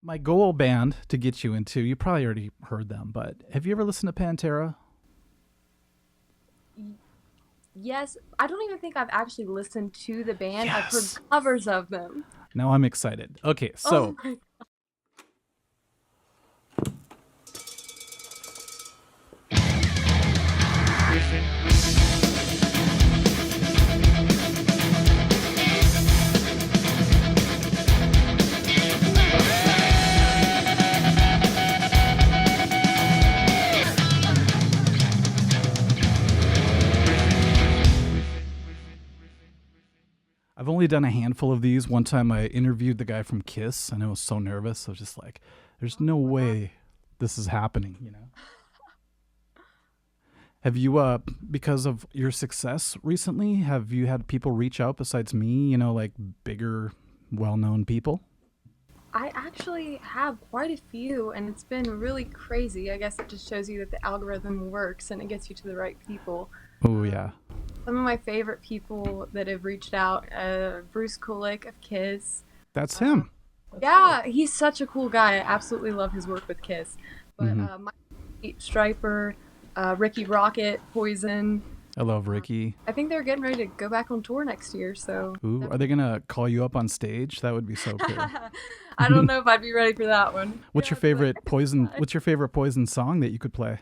My goal band to get you into, you probably already heard them, but have you ever listened to Pantera? Yes, I don't even think I've actually listened to the band. I've heard Yes. covers of them. Now I'm excited. Okay, Oh so my. I've only done a handful of these. One time I interviewed the guy from Kiss, and I was so nervous. I was just like, there's no Wow. way this is happening, you know? Have you, because of your success recently, have you had people reach out besides me, like bigger, well known people? I actually have quite a few, and it's been really crazy. I guess it just shows you that the algorithm works and it gets you to the right people. Oh, yeah. Some of my favorite people that have reached out, Bruce Kulick of Kiss. That's Um, him. That's cool. yeah, he's such a cool guy. I absolutely love his work with Kiss. But Hmm. Mike Striper, Ricky Rocket, Poison. I love Ricky. I think they're getting ready to go back on tour next year, so Ooh, are they going to call you up on stage? That would be so cool. I don't know if I'd be ready for that one. What's Yeah, your I'd be like, favorite Poison? What's your favorite Poison song that you could play?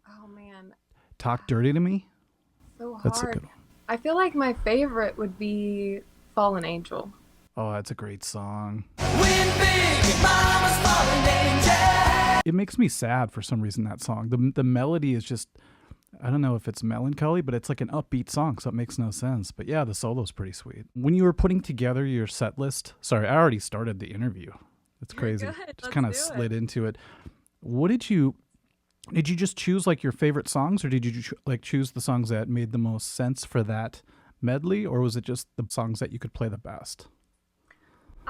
oh man, Talk Dirty to Me? so That's a hard. good one. I feel like my favorite would be Fallen Angel. Oh, that's a great song. Win big, mama's falling danger. It makes me sad for some reason, that song. The melody is just, I don't know if it's melancholy, but it's like an upbeat song, so it makes no sense. But yeah, the solo's pretty sweet. When you were putting together your set list, sorry, I already started the interview. It's You're crazy. good. Just Let's kind of do slid it. into it. What did you just choose like your favorite songs, or did you like choose the songs that made the most sense for that medley, or was it just the songs that you could play the best?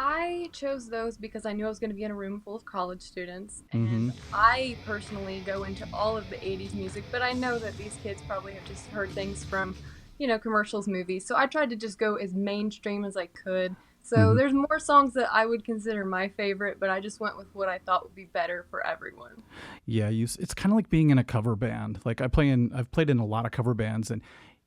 I chose those because I knew I was going to be in a room full of college students, Mm-hmm. and I personally go into all of the 80s music, but I know that these kids probably have just heard things from, commercials, movies. So I tried to just go as mainstream as I could. So Mm-hmm. there's more songs that I would consider my favorite, but I just went with what I thought would be better for everyone. Yeah, it's kind of like being in a cover band. Like I've played in a lot of cover bands, and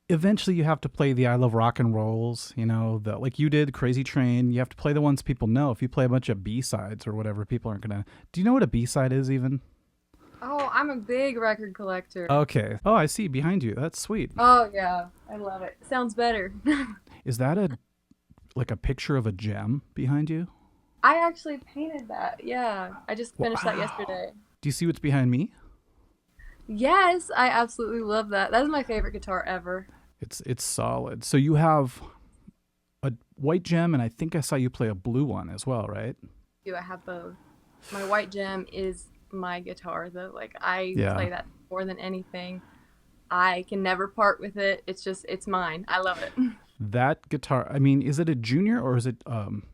eventually you have to play the I Love Rock and Rolls, the like you did, Crazy Train. You have to play the ones people know. If you play a bunch of B-sides or whatever, people aren't gonna. Do you know what a B-side is even? Oh, I'm a big record collector. Okay. Oh, I see behind you. That's sweet. Oh, yeah. I love it. Sounds better. Is that like a picture of a gem behind you? I actually painted that. Yeah. I just finished that Wow. yesterday. Do you see what's behind me? Yes, I absolutely love that. That is my favorite guitar ever. It's solid. So you have a white gem, and I think I saw you play a blue one as well, right? Do I have both? My white gem is my guitar though. Like I Yeah. play that more than anything. I can never part with it. It's mine. I love it. That guitar, I mean, is it a junior or is it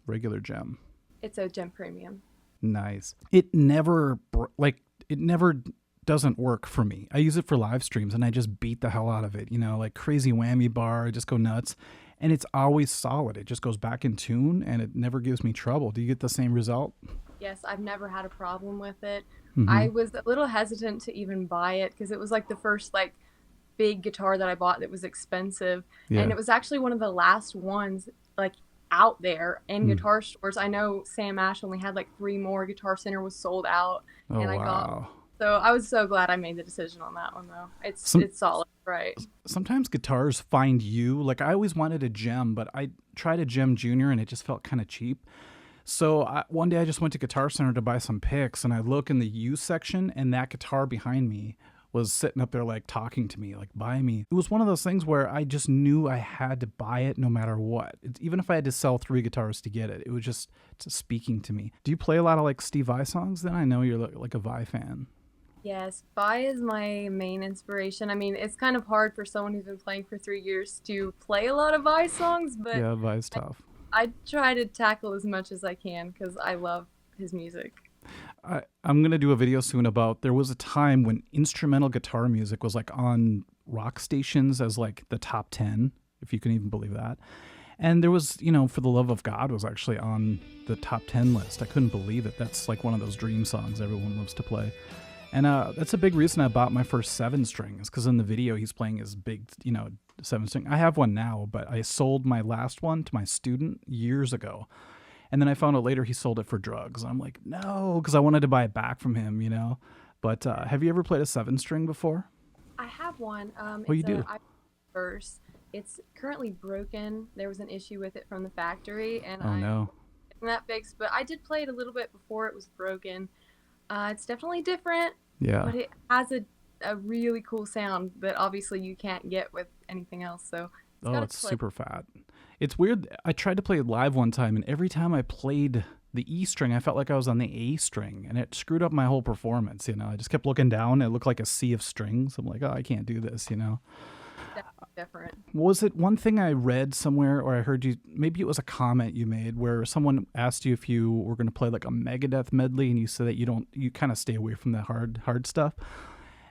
regular gem? It's a gem premium. Nice. It never doesn't work for me. I use it for live streams and I just beat the hell out of it, like crazy whammy bar, I just go nuts. And it's always solid. It just goes back in tune and it never gives me trouble. Do you get the same result? Yes, I've never had a problem with it. Mm-hmm. I was a little hesitant to even buy it because it was like the first like big guitar that I bought that was expensive, and Yeah. it was actually one of the last ones like out there in Mm. guitar stores. I know Sam Ash only had like three more. Guitar Center was sold out, Oh, and I got. wow. So I was so glad I made the decision on that one though. It's Some it's solid, right? Sometimes guitars find you. Like I always wanted a gem, but I tried a gem junior and it just felt kind of cheap. So one day I just went to Guitar Center to buy some picks, and I look in the used section, and that guitar behind me was sitting up there like talking to me, like buy me. It was one of those things where I just knew I had to buy it no matter what. Even if I had to sell three guitars to get it, it was just speaking to me. Do you play a lot of like Steve Vai songs? Then I know you're like a Vai fan. Yes, Bai is my main inspiration. I mean, it's kind of hard for someone who's been playing for 3 years to play a lot of Bai songs, but Yeah, Vai's tough. I try to tackle as much as I can because I love his music. I'm gonna do a video soon about there was a time when instrumental guitar music was like on rock stations as like the top 10, if you can even believe that. And there was, you know, For the Love of God was actually on the top 10 list. I couldn't believe it. That's like one of those dream songs everyone loves to play. And that's a big reason I bought my first 7-string, is because in the video he's playing his big, you know, 7-string. I have one now, but I sold my last one to my student years ago. And then I found out later he sold it for drugs. I'm like, no, because I wanted to buy it back from him, you know. But have you ever played a 7-string before? I have one. You do? First, it's currently broken. There was an issue with it from the factory, and Oh, no. getting that fixed. But I did play it a little bit before it was broken. It's definitely different, Yeah. but it has a really cool sound that obviously you can't get with anything else. So It's super fat. It's weird. I tried to play it live one time, and every time I played the E string, I felt like I was on the A string, and it screwed up my whole performance. You know, I just kept looking down. It looked like a sea of strings. I'm like, oh, I can't do this. You know. different. Was it one thing I read somewhere, or I heard you? Maybe it was a comment you made where someone asked you if you were going to play like a Megadeth medley, and you said that you kind of stay away from the hard stuff.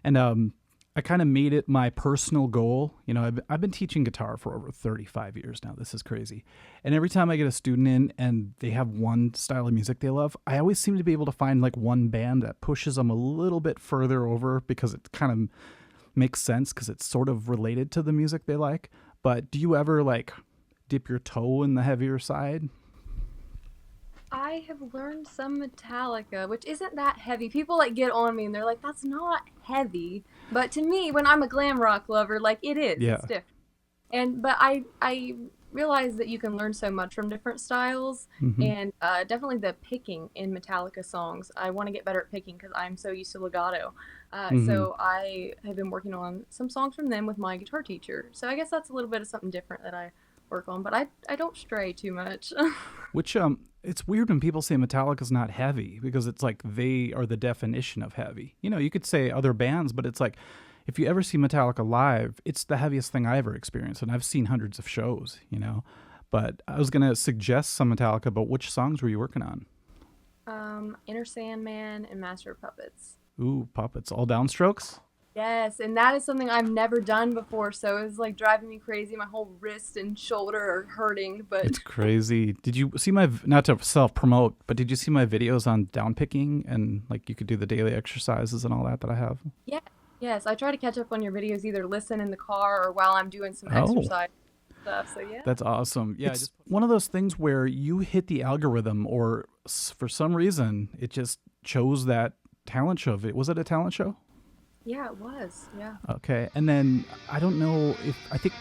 And I kind of made it my personal goal. You know, I've been teaching guitar for over 35 years now. This is crazy. And every time I get a student in and they have one style of music they love, I always seem to be able to find like one band that pushes them a little bit further over, because it kind of makes sense because it's sort of related to the music they like. But do you ever like dip your toe in the heavier side? I have learned some Metallica, which isn't that heavy. People like get on me and they're like, "That's not heavy." But to me, when I'm a glam rock lover, like it is. Yeah. It's different. But I realize that you can learn so much from different styles, and definitely the picking in Metallica songs. I want to get better at picking because I'm so used to legato. So I have been working on some songs from them with my guitar teacher. So I guess that's a little bit of something different that I work on, but I don't stray too much. Which it's weird when people say Metallica's not heavy, because it's like they are the definition of heavy. You know, you could say other bands, but it's like if you ever see Metallica live, it's the heaviest thing I ever experienced, and I've seen hundreds of shows, you know. But I was gonna suggest some Metallica, but which songs were you working on? Inner Sandman and Master of Puppets. Ooh, puppets, all downstrokes? Yes, and that is something I've never done before, so it was like driving me crazy. My whole wrist and shoulder are hurting, but It's crazy. Did you see my, not to self-promote, but did you see my videos on downpicking, and like you could do the daily exercises and all that I have? yeah, yes, I try to catch up on your videos, either listen in the car or while I'm doing some exercise stuff. So yeah, That's awesome. Yeah, it's one of those things where you hit the algorithm, or for some reason it just chose that talent show. Was it a talent show? yeah, it was. Yeah. Okay, and then I don't know if, I think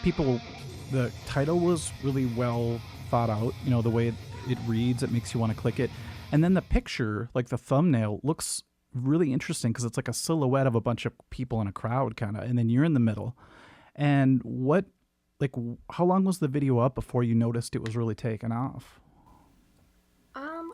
the title was really well thought out. You know, the way it reads, it makes you want to click it. And then the picture, like the thumbnail, looks really interesting because it's like a silhouette of a bunch of people in a crowd kind of, and then you're in the middle. And how long was the video up before you noticed it was really taken off?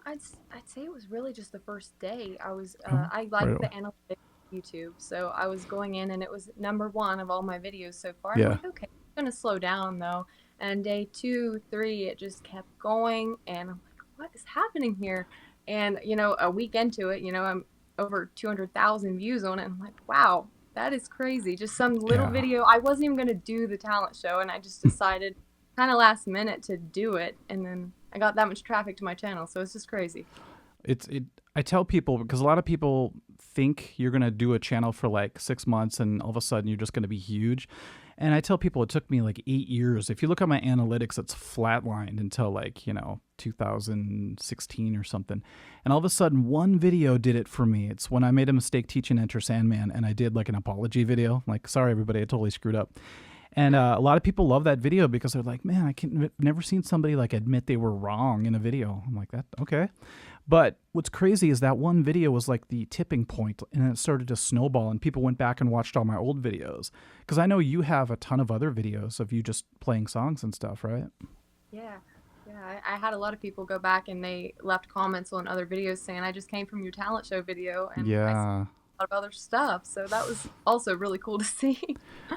I'd say it was really just the first day. I was I like the analytics of YouTube, so I was going in and it was #1 of all my videos so far. Yeah. I'm like, okay, it's gonna slow down though. And day 2, 3, it just kept going, and I'm like, what is happening here? And you know, a week into it, you know, I'm over 200,000 views on it. And I'm like, wow, that is crazy. Just some little video. I wasn't even gonna do the talent show, and I just decided kind of last minute to do it, and then I got that much traffic to my channel, so it's just crazy. I tell people, because a lot of people think you're going to do a channel for like 6 months and all of a sudden you're just going to be huge. And I tell people it took me like 8 years. If you look at my analytics, it's flatlined until like, 2016 or something. And all of a sudden one video did it for me. It's when I made a mistake teaching Enter Sandman, and I did like an apology video. Like, sorry everybody, I totally screwed up. And a lot of people love that video because they're like, man, I've never seen somebody like admit they were wrong in a video. I'm like, that okay. But what's crazy is that one video was like the tipping point, and it started to snowball, and people went back and watched all my old videos. Because I know you have a ton of other videos of you just playing songs and stuff, right? Yeah. I had a lot of people go back and they left comments on other videos saying, I just came from your talent show video, and I saw a lot of other stuff. So that was also really cool to see.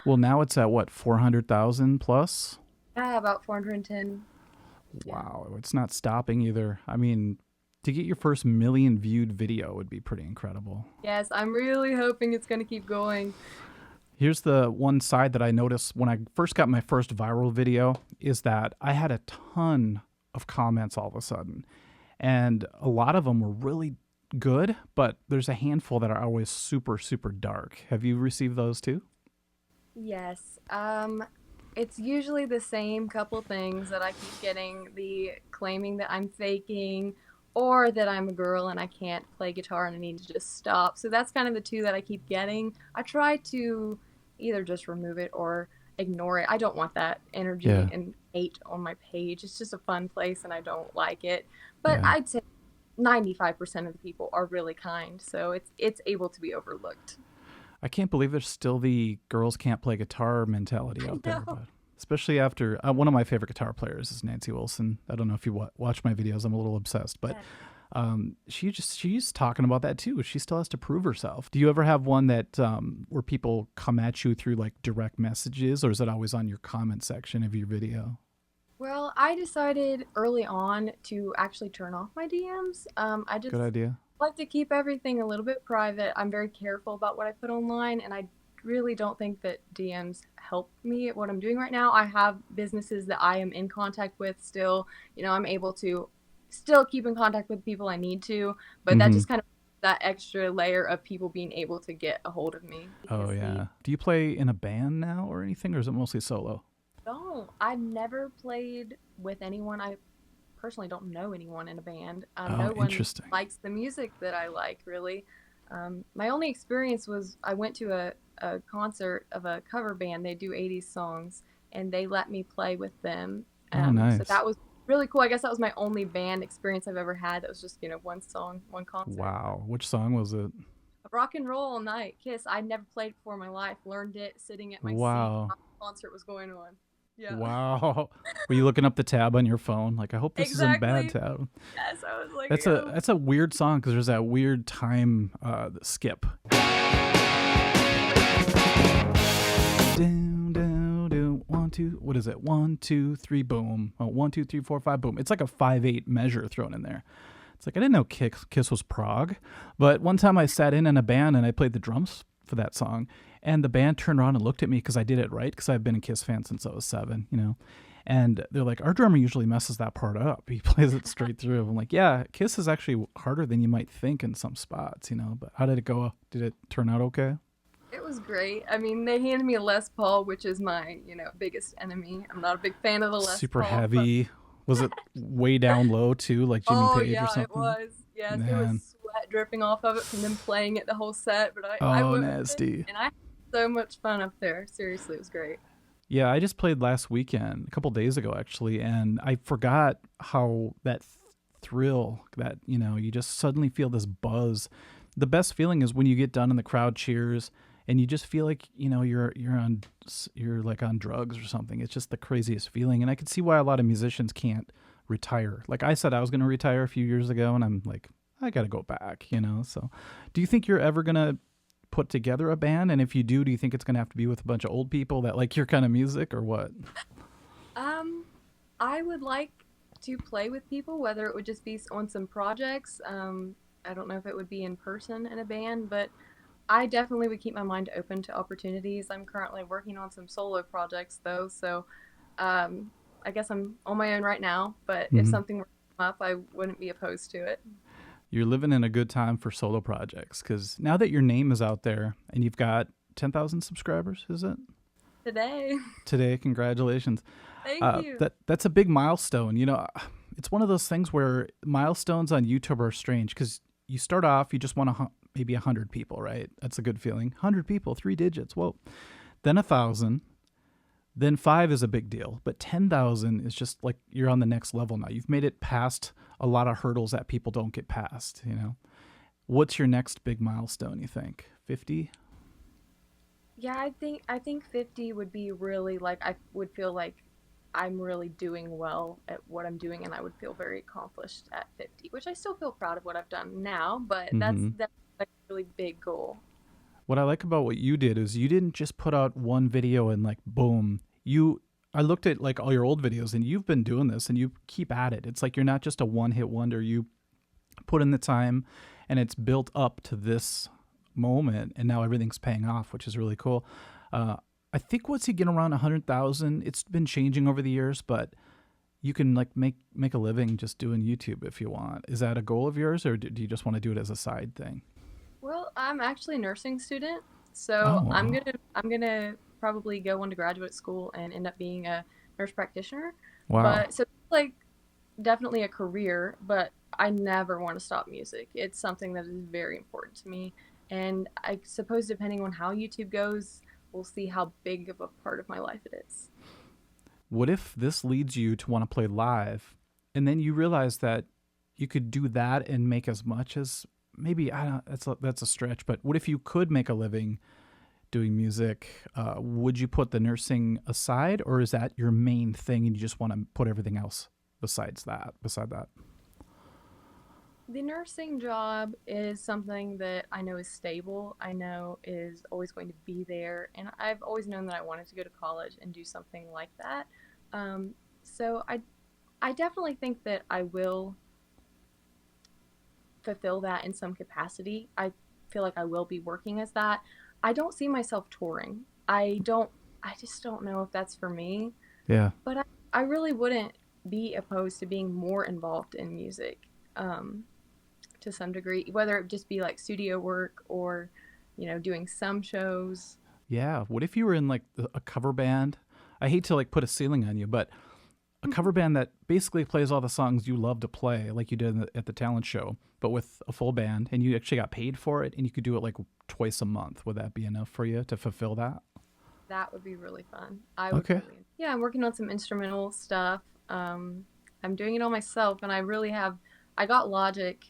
Well, now it's at what, 400,000 plus? Yeah, about 410. Wow, it's not stopping either. I mean, to get your first million viewed video would be pretty incredible. Yes, I'm really hoping it's going to keep going. Here's the one side that I noticed when I first got my first viral video. is that I had a ton of comments all of a sudden, and a lot of them were really good, but there's a handful that are always super, super dark. Have you received those too? Yes. It's usually the same couple things that I keep getting, the claiming that I'm faking or that I'm a girl and I can't play guitar and I need to just stop. So that's kind of the two that I keep getting. I try to either just remove it or ignore it. I don't want that energy Yeah, and hate on my page. It's just a fun place and I don't like it. But yeah. I'd say 95% of the people are really kind, so it's able to be overlooked. I can't believe there's still the girls can't play guitar mentality I out there, know. but especially after one of my favorite guitar players is Nancy Wilson. I don't know if you watch my videos. I'm a little obsessed, but Yeah. she's talking about that too. She still has to prove herself. Do you ever have one that where people come at you through like direct messages, or is it always on your comment section of your video? Well, I decided early on to actually turn off my DMs. I just Good idea. like to keep everything a little bit private. I'm very careful about what I put online, and I really don't think that DMs help me at what I'm doing right now. I have businesses that I am in contact with still. I'm able to still keep in contact with people I need to, but that Mm-hmm. just kind of that extra layer of people being able to get a hold of me Oh because the yeah. Do you play in a band now or anything, or is it mostly solo? no, I've never played with anyone. I personally don't know anyone in a band. Oh, No one interesting. likes the music that I like, really. My only experience was I went to a concert of a cover band. They do 80s songs, and they let me play with them. Oh, So nice. that was really cool. I guess that was my only band experience I've ever had. That was just, one song, one concert. Wow. Which song was it? Rock and roll all night. Kiss. I'd never played before in my life. Learned it sitting at my seat Wow. while the concert was going on. Yeah. Wow. Were you looking up the tab on your phone? Like, I hope this isn't bad Exactly. tab. Yes, I was like, That's a yo. that's a weird song because there's that weird time skip. Down, down, down. One, two. What is it? 1, 2, 3, boom. Oh, 1, 2, 3, 4, 5, boom. It's like a 5/8 measure thrown in there. It's like I didn't know Kiss was prog, but one time I sat in a band and I played the drums for that song, and the band turned around and looked at me because I did it right because I've been a Kiss fan since I was 7. And they're like, our drummer usually messes that part up. He plays it straight through. I'm like, yeah, Kiss is actually harder than you might think in some spots. But how did it go? Did it turn out okay? It was great. I mean, they handed me a Les Paul, which is my, biggest enemy. I'm not a big fan of the Les Super Paul, but heavy. Was it way down low too, like Jimmy oh Page or yeah, it something? was. Yes, it was Man. sweat dripping off of it from them playing it the whole set. But I Oh, went with it, nasty. and I had so much fun up there. Seriously, it was great. Yeah, I just played last weekend, a couple days ago actually, and I forgot how that thrill that, you just suddenly feel this buzz. The best feeling is when you get done and the crowd cheers and you just feel like, you're like on drugs or something. It's just the craziest feeling. And I can see why a lot of musicians can't retire. Like I said, I was going to retire a few years ago and I'm like, I got to go back. So do you think you're ever going to put together a band? And if you do you think it's going to have to be with a bunch of old people that like your kind of music or what? Um, I would like to play with people, whether it would just be on some projects. I don't know if it would be in person in a band, but I definitely would keep my mind open to opportunities. I'm currently working on some solo projects though, so I guess I'm on my own right now, but if Mhm. something were to come up, I wouldn't be opposed to it. You're living in a good time for solo projects because now that your name is out there and you've got 10,000 subscribers, is it? Today. Today, congratulations. Thank you. That's a big milestone. It's one of those things where milestones on YouTube are strange because you start off, you just want maybe 100 people, right? That's a good feeling. 100 people, 3 digits. Whoa. Then 1,000. Then 5 is a big deal. But 10,000 is just like you're on the next level now. You've made it past a lot of hurdles that people don't get past. What's your next big milestone, you think? 50? Yeah, I think 50 would be really like I would feel like I'm really doing well at what I'm doing and I would feel very accomplished at 50, which I still feel proud of what I've done now, but Mm-hmm. that's like a really big goal. What I like about what you did is you didn't just put out one video and like boom. I looked at like all your old videos and you've been doing this and you keep at it. It's like you're not just a one-hit wonder. You put in the time and it's built up to this moment and now everything's paying off, which is really cool. Uh, I think once you get around 100,000, it's been changing over the years, but you can like make a living just doing YouTube if you want. Is that a goal of yours, or do you just want to do it as a side thing? Well, I'm actually a nursing student, Oh, so I'm wow. gonna probably go on to graduate school and end up being a nurse practitioner. Wow. But so like definitely a career, but I never want to stop music. It's something that is very important to me, and I suppose depending on how YouTube goes, we'll see how big of a part of my life it is. What if this leads you to want to play live, and then you realize that you could do that and make as much as maybe I don't. That's a stretch, but what if you could make a living doing music? Would you put the nursing aside, or is that your main thing, and you just want to put everything else besides that? Beside that, The nursing job is something that I know is stable. I know is always going to be there, and I've always known that I wanted to go to college and do something like that. So I definitely think that I will fulfill that in some capacity. I feel like I will be working as that. I don't see myself touring. I just don't know if that's for me, yeah. but I really wouldn't be opposed to being more involved in music to some degree, whether it just be like studio work or, doing some shows. Yeah. What if you were in like a cover band? I hate to like put a ceiling on you, but a cover band that basically plays all the songs you love to play, like you did at the talent show, but with a full band, and you actually got paid for it, and you could do it like twice a month. Would that be enough for you to fulfill that? That would be really fun. I would Okay. really. Yeah, I'm working on some instrumental stuff. I'm doing it all myself, and I got Logic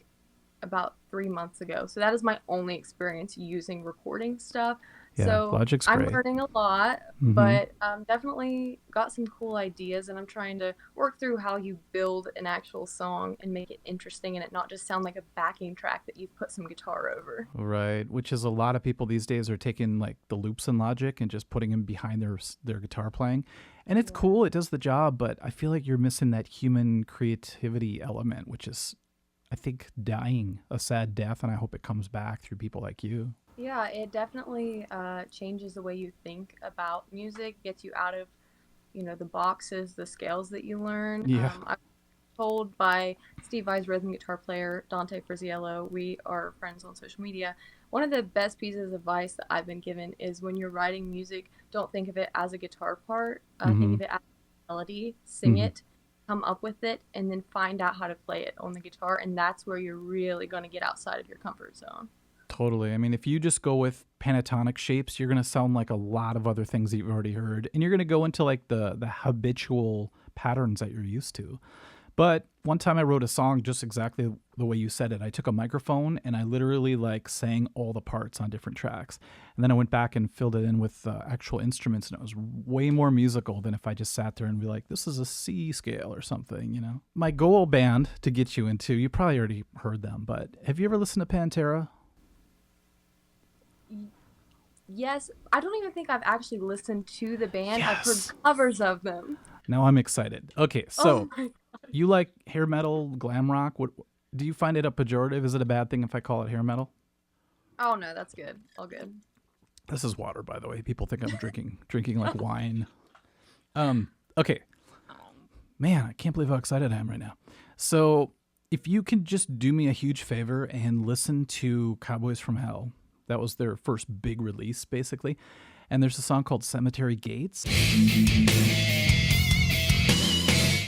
about 3 months ago. So that is my only experience using recording stuff. Yeah. So Logic's I'm great. learning a lot, Hmm. but definitely got some cool ideas, and I'm trying to work through how you build an actual song and make it interesting and it not just sound like a backing track that you've put some guitar over. Right. Which is a lot of people these days are taking like the loops in Logic and just putting them behind their guitar playing. And it's Yeah. cool. It does the job, but I feel like you're missing that human creativity element, which is, I think, dying a sad death. And I hope it comes back through people like you. Yeah, it definitely changes the way you think about music, gets you out of, the boxes, the scales that you learn. Yeah. I'm told by Steve Vai's rhythm guitar player, Dante Frisiello, we are friends on social media. One of the best pieces of advice that I've been given is when you're writing music, don't think of it as a guitar part. Think Hmm. of it as a melody, sing Hmm. it, come up with it, and then find out how to play it on the guitar. And that's where you're really going to get outside of your comfort zone. Totally. I mean, if you just go with pentatonic shapes, you're going to sound like a lot of other things that you've already heard. And you're going to go into like the habitual patterns that you're used to. But one time I wrote a song just exactly the way you said it. I took a microphone and I literally like sang all the parts on different tracks. And then I went back and filled it in with actual instruments, and it was way more musical than if I just sat there and be like, this is a C scale or something. My goal band to get you into, you probably already heard them, but have you ever listened to Pantera? Yes, I don't even think I've actually listened to the band. I've heard Yes. covers of them. Now I'm excited. Okay, Oh so my. you like hair metal, glam rock? What do you find it a pejorative? Is it a bad thing if I call it hair metal? Oh no, that's good. All good. This is water, by the way. People think I'm drinking like wine. Okay. Man, I can't believe how excited I am right now. So, if you can just do me a huge favor and listen to Cowboys from Hell. That was their first big release, basically. And there's a song called Cemetery Gates.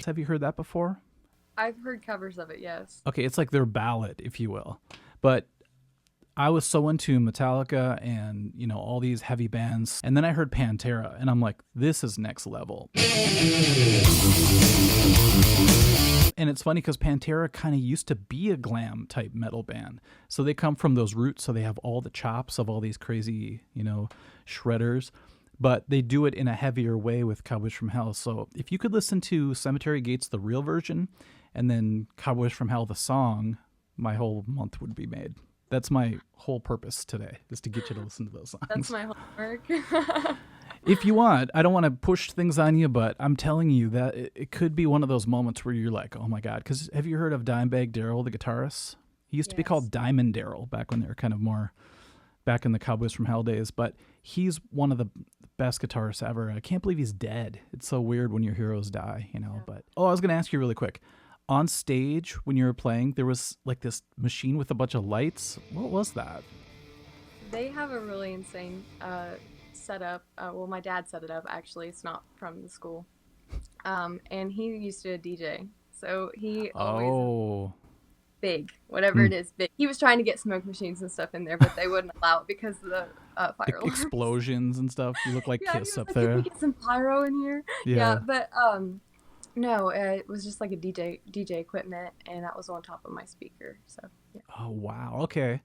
Have you heard that before? I've heard covers of it, yes. Okay, it's like their ballad, if you will. But I was so into Metallica and, all these heavy bands. And then I heard Pantera, and I'm like, this is next level. And it's funny because Pantera kind of used to be a glam type metal band. So they come from those roots, so they have all the chops of all these crazy, shredders. But they do it in a heavier way with Cowboys from Hell. So if you could listen to Cemetery Gates, the real version, and then Cowboys from Hell, the song, my whole month would be made. That's my whole purpose today, is to get you to listen to those That's songs. my homework. If you want, I don't want to push things on you, but I'm telling you that it could be one of those moments where you're like, oh my God. Because have you heard of Dimebag Darrell, the guitarist? He used to be Yes. called Diamond Darrell back when they were kind of more back in the Cowboys from Hell days, but he's one of the best guitarists ever. I can't believe he's dead. It's so weird when your heroes die, you know. Yeah. But I was going to ask you really quick. On stage when you were playing, there was like this machine with a bunch of lights. What was that? They have a really insane setup. Well, my dad set it up, actually. It's not from the school. And he used to DJ. So he always Oh, big, whatever it is, big. He was trying to get smoke machines and stuff in there, but they wouldn't allow it because of the fire alarms. explosions and stuff. You look like Yeah, he Kiss was up like, there. "Can we get some pyro in here?" Yeah. But no, it was just like a DJ equipment, and that was on top of my speaker. So yeah. Oh, wow. Okay.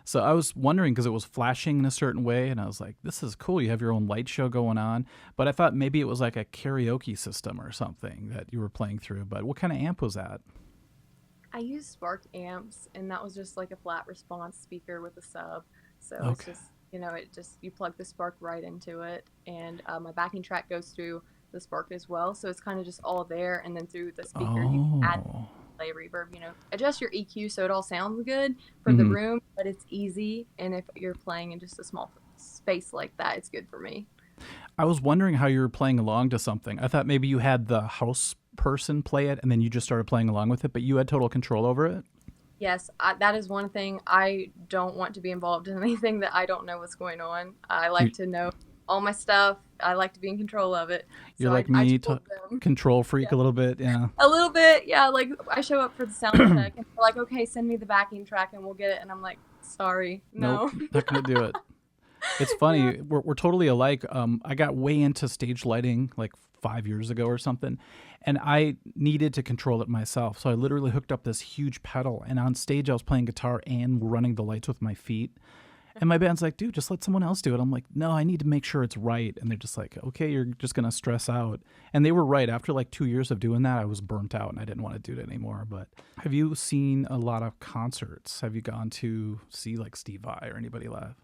So I was wondering because it was flashing in a certain way, and I was like, this is cool. You have your own light show going on. But I thought maybe it was like a karaoke system or something that you were playing through. But what kind of amp was that? I used Spark amps, and that was just like a flat response speaker with a sub. So it's Okay. just, you plug the Spark right into it, and my backing track goes through the Spark as well. So it's kind of just all there, and then through the speaker you can add Oh. delay, reverb, adjust your EQ so it all sounds good for the room, but it's easy. And if you're playing in just a small space like that, it's good for me. I was wondering how you were playing along to something. I thought maybe you had the house person play it and then you just started playing along with it, but you had total control over it? Yes, that is one thing. I don't want to be involved in anything that I don't know what's going on. I like to know all my stuff. I like to be in control of it. You're So like I me, told them control freak a little bit, yeah. a little bit, yeah. Like I show up for the sound check, and they're like, "Okay, send me the backing track, and we'll get it." And I'm like, "Sorry, no." Nope, not gonna do it. It's funny, we're totally alike. I got way into stage lighting like 5 years ago or something, and I needed to control it myself. So I literally hooked up this huge pedal, and on stage I was playing guitar and running the lights with my feet. And my band's like, dude, just let someone else do it. I'm like, no, I need to make sure it's right. And they're just like, okay, you're just going to stress out. And they were right. After like 2 years of doing that, I was burnt out and I didn't want to do it anymore. But have you seen a lot of concerts? Have you gone to see like Steve Vai or anybody live?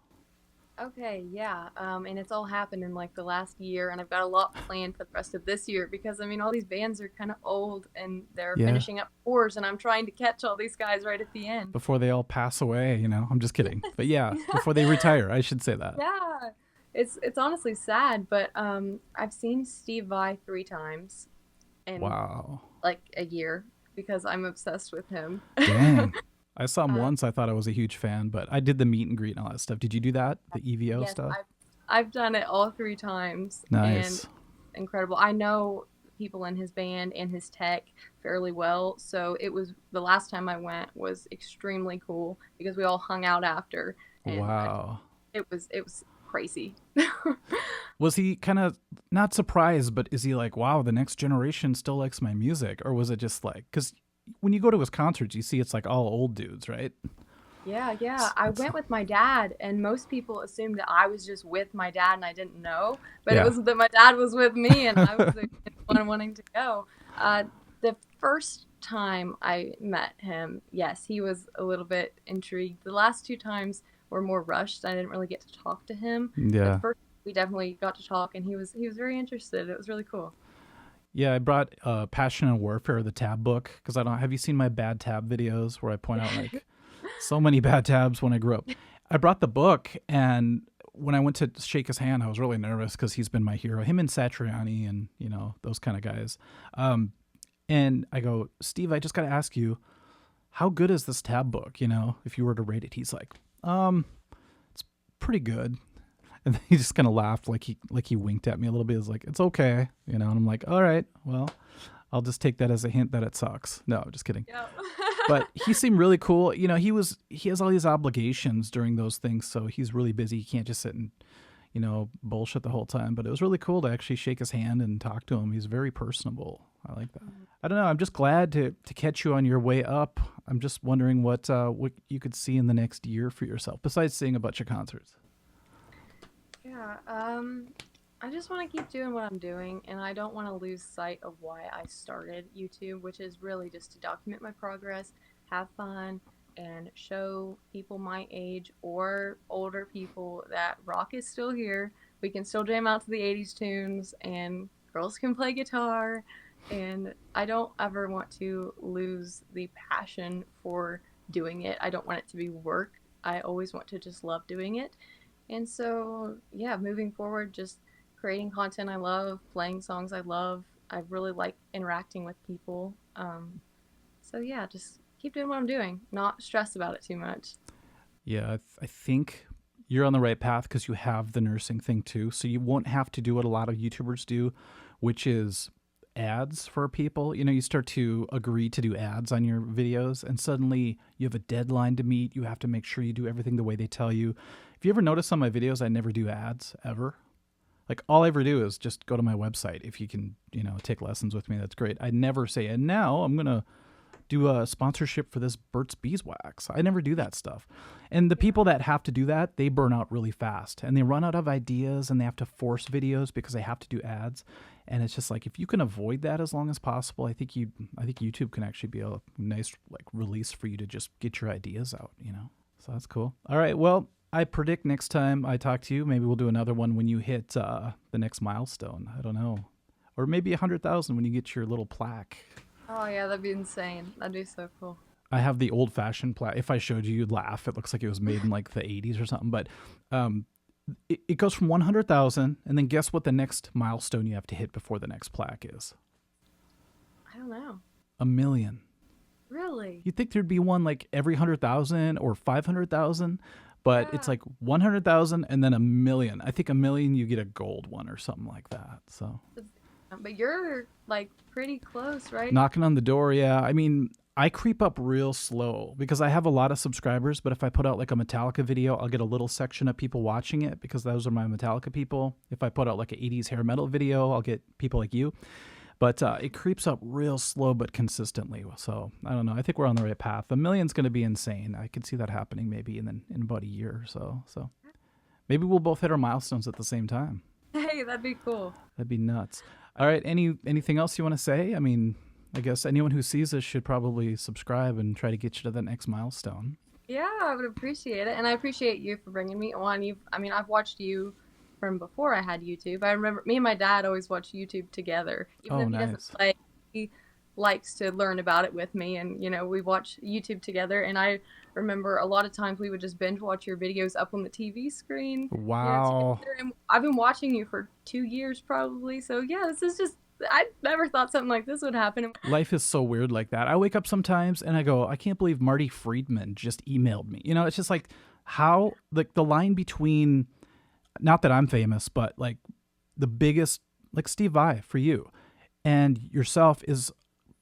Okay, yeah. And it's all happened in like the last year, and I've got a lot planned for the rest of this year because I mean all these bands are kind of old and they're Yeah. finishing up tours, and I'm trying to catch all these guys right at the end. Before they all pass away, you know? I'm just kidding. But yeah, before they retire, I should say that. Yeah, it's honestly sad, but I've seen Steve Vai 3 times in Wow. like a year because I'm obsessed with him. Dang. I saw him once. I thought I was a huge fan, but I did the meet and greet and all that stuff. Did you do that? The EVO Yes, stuff? I've done it all 3 times. Nice. And incredible. I know people in his band and his tech fairly well, so it was the last time I went was extremely cool because we all hung out after. And Wow. it was crazy. Was he kind of not surprised, but is he like, wow, the next generation still likes my music? Or was it just like, because when you go to his concerts, you see it's like all old dudes, right? Yeah. I went with my dad, and most people assumed that I was just with my dad and I didn't know. But Yeah. it was that my dad was with me and I was the one wanting to go. The first time I met him, yes, he was a little bit intrigued. The last 2 times were more rushed. I didn't really get to talk to him. Yeah. The first we definitely got to talk, and he was very interested. It was really cool. Yeah, I brought Passion and Warfare, the tab book, because have you seen my bad tab videos where I point out like so many bad tabs when I grew up? I brought the book, and when I went to shake his hand, I was really nervous because he's been my hero, him and Satriani and, you know, those kind of guys. And I go, Steve, I just got to ask you, how good is this tab book? You know, if you were to rate it, he's like, it's pretty good. And then he just kind of laughed, like he winked at me a little bit. He's like, it's okay, you know. And I'm like, all right, well, I'll just take that as a hint that it sucks. No, just kidding. Yeah. But he seemed really cool. You know, he has all these obligations during those things, so he's really busy. He can't just sit and, you know, bullshit the whole time. But it was really cool to actually shake his hand and talk to him. He's very personable. I like that. I don't know. I'm just glad to catch you on your way up. I'm just wondering what you could see in the next year for yourself, besides seeing a bunch of concerts. Yeah, I just want to keep doing what I'm doing, and I don't want to lose sight of why I started YouTube, which is really just to document my progress, have fun, and show people my age or older people that rock is still here. We can still jam out to the 80s tunes, and girls can play guitar, and I don't ever want to lose the passion for doing it. I don't want it to be work. I always want to just love doing it. And so, yeah, moving forward, just creating content I love, playing songs I love. I really like interacting with people. So, yeah, just keep doing what I'm doing, not stress about it too much. Yeah, I think you're on the right path because you have the nursing thing too. So you won't have to do what a lot of YouTubers do, which is ads for people. You know, you start to agree to do ads on your videos, and suddenly you have a deadline to meet. You have to make sure you do everything the way they tell you. If you ever notice on my videos, I never do ads ever. Like all I ever do is just go to my website. If you can, take lessons with me, that's great. I never say, and now I'm going to do a sponsorship for this Burt's Beeswax. I never do that stuff. And the people that have to do that, they burn out really fast and they run out of ideas and they have to force videos because they have to do ads. And it's just like, if you can avoid that as long as possible, I think YouTube can actually be a nice like release for you to just get your ideas out, So that's cool. All right. Well, I predict next time I talk to you, maybe we'll do another one when you hit the next milestone. I don't know. Or maybe 100,000 when you get your little plaque. Oh, yeah, that'd be insane. That'd be so cool. I have the old-fashioned plaque. If I showed you, you'd laugh. It looks like it was made in like the 80s or something. But it goes from 100,000, and then guess what the next milestone you have to hit before the next plaque is? I don't know. 1 million. Really? You'd think there'd be one like every 100,000 or 500,000, but it's like 100,000 and then 1 million. I think 1 million you get a gold one or something like that. So. But you're like pretty close, right? Knocking on the door, yeah. I mean, I creep up real slow because I have a lot of subscribers, but if I put out like a Metallica video, I'll get a little section of people watching it because those are my Metallica people. If I put out like an 80s hair metal video, I'll get people like you. But it creeps up real slow but consistently. So I don't know. I think we're on the right path. 1 million's going to be insane. I could see that happening maybe in about a year or so. So maybe we'll both hit our milestones at the same time. Hey, that'd be cool. That'd be nuts. All right. Anything else you want to say? I mean, I guess anyone who sees this should probably subscribe and try to get you to the next milestone. Yeah, I would appreciate it. And I appreciate you for bringing me on. I've watched you from before I had YouTube. I remember me and my dad always watched YouTube together. Even if he doesn't play, he likes to learn about it with me. And, we watch YouTube together. And I remember a lot of times we would just binge watch your videos up on the TV screen. Wow. And I've been watching you for 2 years probably. So, yeah, this is just, I never thought something like this would happen. Life is so weird like that. I wake up sometimes and I go, I can't believe Marty Friedman just emailed me. It's just like how, like the line between, not that I'm famous, but like the biggest, like Steve Vai for you and yourself is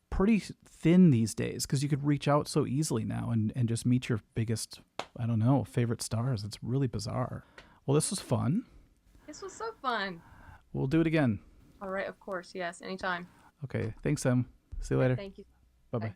pretty thin these days because you could reach out so easily now and just meet your biggest, I don't know, favorite stars. It's really bizarre. Well, this was fun. This was so fun. We'll do it again. All right, of course. Yes, anytime. Okay. Thanks, Em. See you later. Thank you. Bye-bye. Bye.